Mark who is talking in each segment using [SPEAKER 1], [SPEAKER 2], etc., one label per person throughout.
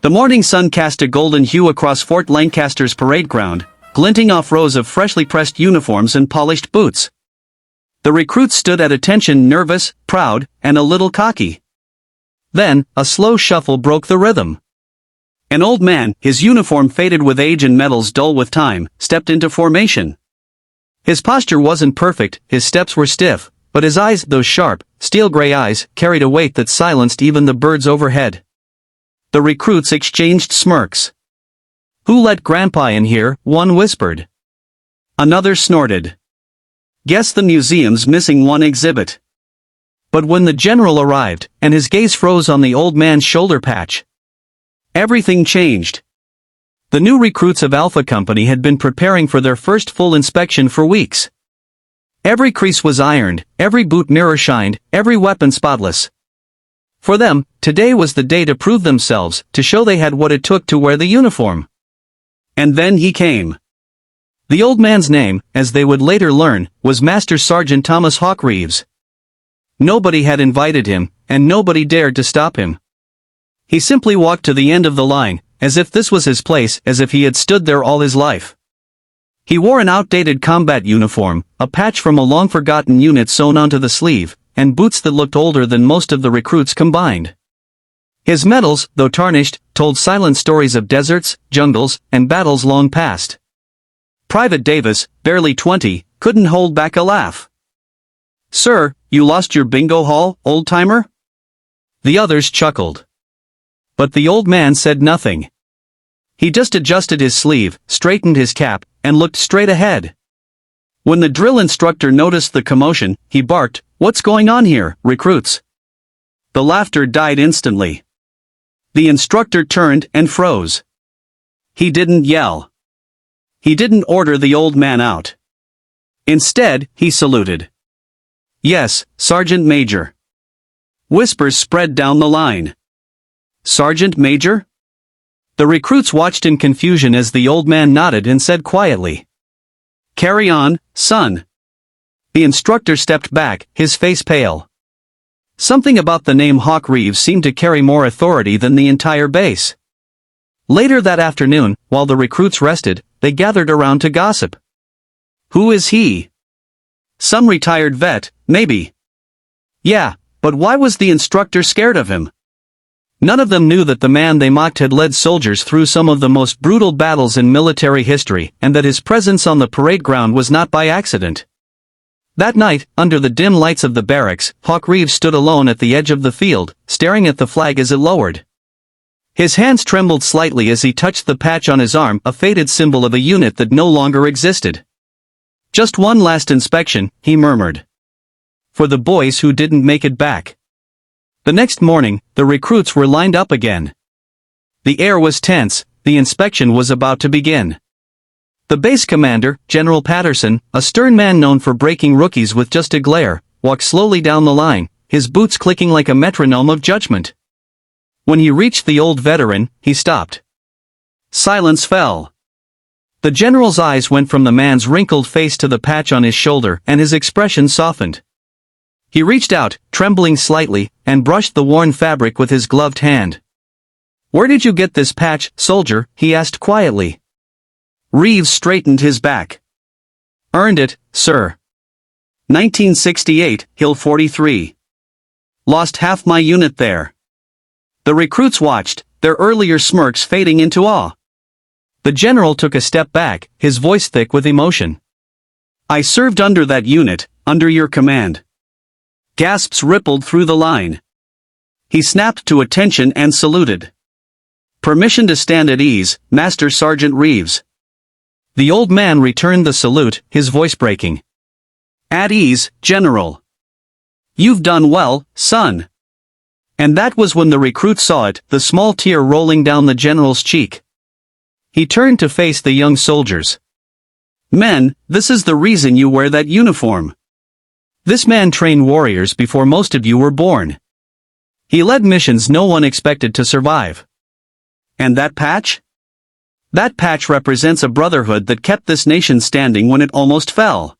[SPEAKER 1] The morning sun cast a golden hue across Fort Lancaster's parade ground, glinting off rows of freshly pressed uniforms and polished boots. The recruits stood at attention, nervous, proud, and a little cocky. Then, a slow shuffle broke the rhythm. An old man, his uniform faded with age and medals dull with time, stepped into formation. His posture wasn't perfect, his steps were stiff, but his eyes, those sharp, steel-gray eyes, carried a weight that silenced even the birds overhead. The recruits exchanged smirks. "Who let Grandpa in here?" one whispered. Another snorted. "Guess the museum's missing one exhibit." But when the general arrived, and his gaze froze on the old man's shoulder patch, everything changed. The new recruits of Alpha Company had been preparing for their first full inspection for weeks. Every crease was ironed, every boot mirror shined, every weapon spotless. For them, today was the day to prove themselves, to show they had what it took to wear the uniform. And then he came. The old man's name, as they would later learn, was Master Sergeant Thomas Hawk Reeves. Nobody had invited him, and nobody dared to stop him. He simply walked to the end of the line, as if this was his place, as if he had stood there all his life. He wore an outdated combat uniform, a patch from a long-forgotten unit sewn onto the sleeve, and boots that looked older than most of the recruits combined. His medals, though tarnished, told silent stories of deserts, jungles, and battles long past. Private Davis, barely 20, couldn't hold back a laugh. "Sir, you lost your bingo hall, old-timer?" The others chuckled. But the old man said nothing. He just adjusted his sleeve, straightened his cap, and looked straight ahead. When the drill instructor noticed the commotion, he barked, "What's going on here, recruits?" The laughter died instantly. The instructor turned and froze. He didn't yell. He didn't order the old man out. Instead, he saluted. "Yes, Sergeant Major." Whispers spread down the line. "Sergeant Major?" The recruits watched in confusion as the old man nodded and said quietly, "Carry on, son." The instructor stepped back, his face pale. Something about the name Hawk Reeves seemed to carry more authority than the entire base. Later that afternoon, while the recruits rested, they gathered around to gossip. "Who is he?" "Some retired vet, maybe." "Yeah, but why was the instructor scared of him?" None of them knew that the man they mocked had led soldiers through some of the most brutal battles in military history, and that his presence on the parade ground was not by accident. That night, under the dim lights of the barracks, Hawk Reeves stood alone at the edge of the field, staring at the flag as it lowered. His hands trembled slightly as he touched the patch on his arm, a faded symbol of a unit that no longer existed. "Just one last inspection," he murmured. "For the boys who didn't make it back." The next morning, the recruits were lined up again. The air was tense, the inspection was about to begin. The base commander, General Patterson, a stern man known for breaking rookies with just a glare, walked slowly down the line, his boots clicking like a metronome of judgment. When he reached the old veteran, he stopped. Silence fell. The general's eyes went from the man's wrinkled face to the patch on his shoulder, and his expression softened. He reached out, trembling slightly, and brushed the worn fabric with his gloved hand. "Where did you get this patch, soldier?" he asked quietly. Reeves straightened his back. "Earned it, sir. 1968, Hill 43. Lost half my unit there." The recruits watched, their earlier smirks fading into awe. The general took a step back, his voice thick with emotion. "I served under that unit, under your command." Gasps rippled through the line. He snapped to attention and saluted. "Permission to stand at ease, Master Sergeant Reeves." The old man returned the salute, his voice breaking. "At ease, General. You've done well, son." And that was when the recruit saw it, the small tear rolling down the general's cheek. He turned to face the young soldiers. "Men, this is the reason you wear that uniform. This man trained warriors before most of you were born. He led missions no one expected to survive. And that patch? That patch represents a brotherhood that kept this nation standing when it almost fell."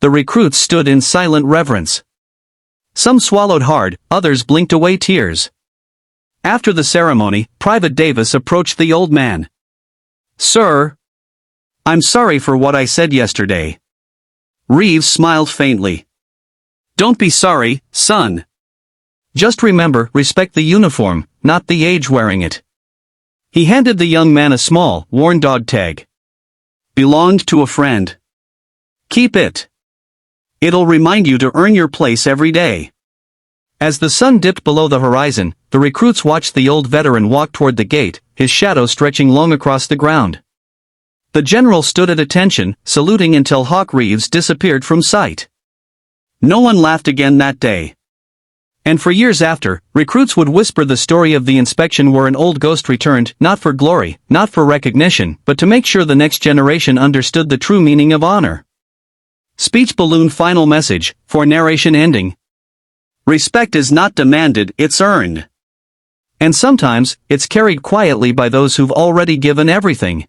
[SPEAKER 1] The recruits stood in silent reverence. Some swallowed hard, others blinked away tears. After the ceremony, Private Davis approached the old man. "Sir, I'm sorry for what I said yesterday." Reeves smiled faintly. "Don't be sorry, son. Just remember, respect the uniform, not the age wearing it." He handed the young man a small, worn dog tag. "Belonged to a friend. Keep it. It'll remind you to earn your place every day." As the sun dipped below the horizon, the recruits watched the old veteran walk toward the gate, his shadow stretching long across the ground. The general stood at attention, saluting until Hawk Reeves disappeared from sight. No one laughed again that day. And for years after, recruits would whisper the story of the inspection where an old ghost returned, not for glory, not for recognition, but to make sure the next generation understood the true meaning of honor. Speech balloon final message, for narration ending. Respect is not demanded, it's earned. And sometimes, it's carried quietly by those who've already given everything.